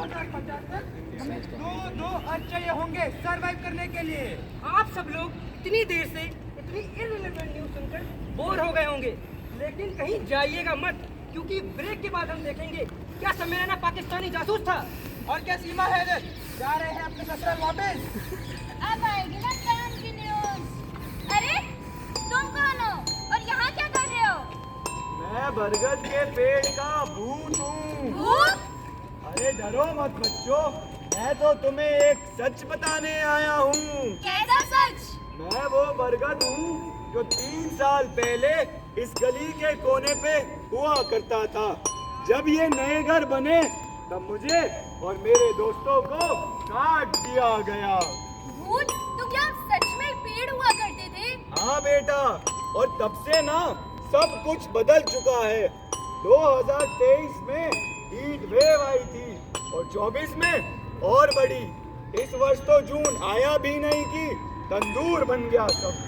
2050 तक हमें दो अर्थ चाहिए होंगे सरवाइव करने के लिए। आप सब लोग इतनी देर से इतनी इर्रिलेवेंट न्यूज़ सुनकर बोर हो गए होंगे, लेकिन कहीं जाइएगा मत, क्योंकि ब्रेक के बाद हम देखेंगे क्या सम्मेलना पाकिस्तानी जासूस था और क्या सीमा है इधर, जा रहे हैं अपने ससुराल वापस। अब आएगी ना काम की न्यूज़। अरे तुम कौन हो और यहाँ क्या कर रहे हो? मैं बरगद के पेड़ का भूत हूँ। भूत? अरे डरो मत बच्चों, मैं तो तुम्हें एक सच बताने आया हूँ। कैसा सच? मैं वो बरगद हूँ जो 3 साल पहले इस गली के कोने पे हुआ करता था। जब ये नए घर बने तब मुझे और मेरे दोस्तों को काट दिया गया। भूत? तो क्या सच में पेड़ हुआ करते थे? हाँ बेटा, और तब से ना सब कुछ बदल चुका है। 2023 में हीट वेव आई थी और 24 में और बड़ी। इस वर्ष तो जून आया भी नहीं कि तंदूर बन गया सब।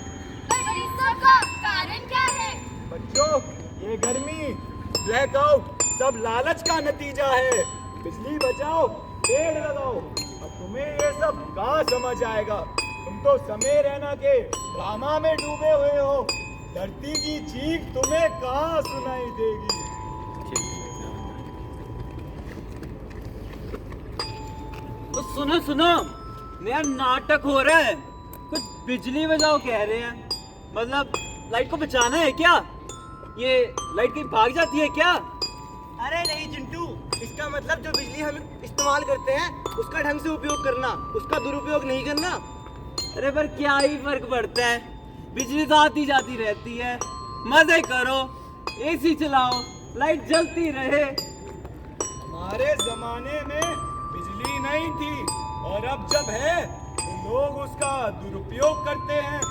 पर इस सब का कारण क्या है? बच्चों, ये गर्मी, ब्लैकआउट सब लालच का नतीजा है। बिजली बचाओ, पेड़ लगाओ। अब तुम्हें ये सब कहाँ समझ आएगा? तुम तो समय रैना के ड्रामा में डूबे हुए हो। धरती की चीख तुम्हें कहाँ सुनाई देगी? तो सुनो सुनो, नया नाटक हो रहा है। कुछ बिजली बचाओ कह रहे हैं, मतलब लाइट को बचाना है क्या? ये लाइट कहीं भाग जाती है क्या? अरे नहीं चिंटू, इसका मतलब जो बिजली हम इस्तेमाल करते हैं उसका ढंग से उपयोग करना, उसका दुरुपयोग नहीं करना। अरे पर क्या ही फर्क पड़ता है, बिजली तो आती जाती रहती है। मजे करो, एसी चलाओ, लाइट जलती रहे। हमारे जमाने में बिजली नहीं थी और अब जब है तो लोग उसका दुरुपयोग करते हैं।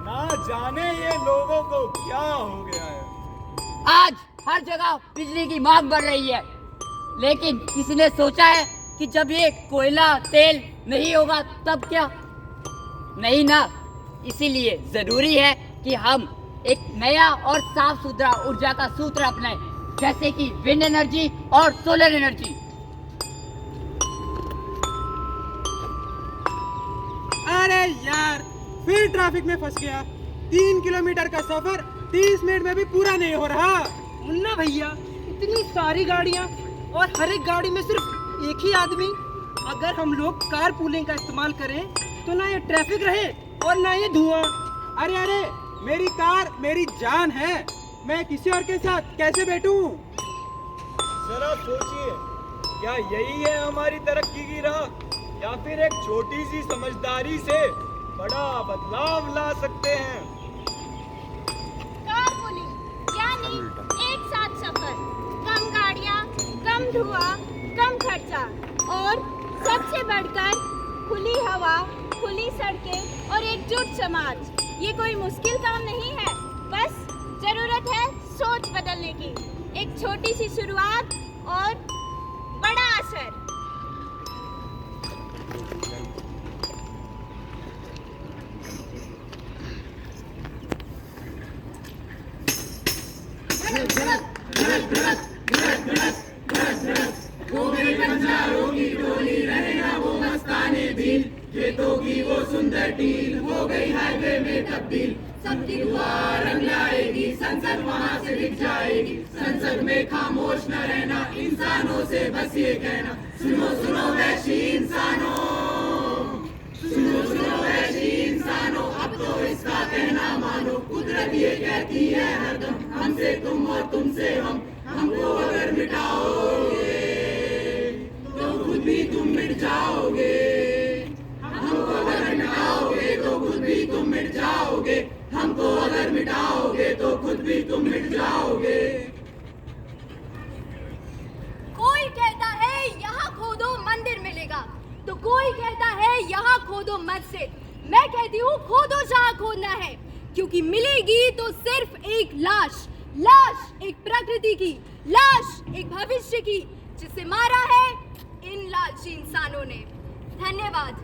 ना जाने ये लोगों को क्या हो गया है। आज हर जगह बिजली की मांग बढ़ रही है, लेकिन किसी ने सोचा है कि जब ये कोयला तेल नहीं होगा तब क्या? नहीं ना। इसीलिए जरूरी है कि हम एक नया और साफ सुथरा ऊर्जा का सूत्र अपनाएं, जैसे कि विंड एनर्जी और सोलर एनर्जी। अरे यार, फिर ट्रैफिक में फंस गया। 3 किलोमीटर का सफर 30 मिनट में भी पूरा नहीं हो रहा। मुन्ना भैया, इतनी सारी गाड़ियां और हर एक गाड़ी में सिर्फ एक ही आदमी। अगर हम लोग कार पूलिंग का इस्तेमाल करें तो ना ये ट्रैफिक रहे और ना ये धुआं। अरे अरे, मेरी कार मेरी जान है, मैं किसी और के साथ कैसे बैठूं? जरा सोचिए, क्या यही है हमारी तरक्की की राह, या फिर एक छोटी सी समझदारी से बड़ा बदलाव ला सकते हैं? कारपूलिंग यानी एक साथ सफर, कम गाड़ियाँ, कम धुआं, कम खर्चा और सबसे बढ़कर खुली हवा, खुली सड़कें और एकजुट समाज। ये कोई मुश्किल काम नहीं है, बस जरूरत है सोच बदलने की। एक छोटी सी शुरुआत और बड़ा असर। सबकी दुआ रंग लाएगी, संसद वहाँ से दिख जाएगी। संसद में खामोश न रहना, इंसानों से बस ये कहना, सुनो सुनो वैशी इंसानों, सुनो सुनो वैशी इंसानों, अब तो इसका कहना मानो। कुदरत ये कहती है हरदम, हमसे तुम और तुमसे हम। हमको अगर मिटाओगे तो खुद भी तुम मिट जाओगे। हमको अगर मिटाओगे तो खुद भी तुम मिट जाओगे। हमको अगर मिटाओगे तो खुद भी तुम मिट जाओगे। कोई कहता है यहाँ खोदो मंदिर मिलेगा, तो कोई कहता है यहाँ खोदो मस्जिद। मैं कहती हूँ खोदो जहाँ खोदना है, क्योंकि मिलेगी तो सिर्फ एक लाश। लाश एक प्रकृति की, लाश एक भविष्य की, जिसे मारा है इन लालची इंसानों ने। धन्यवाद।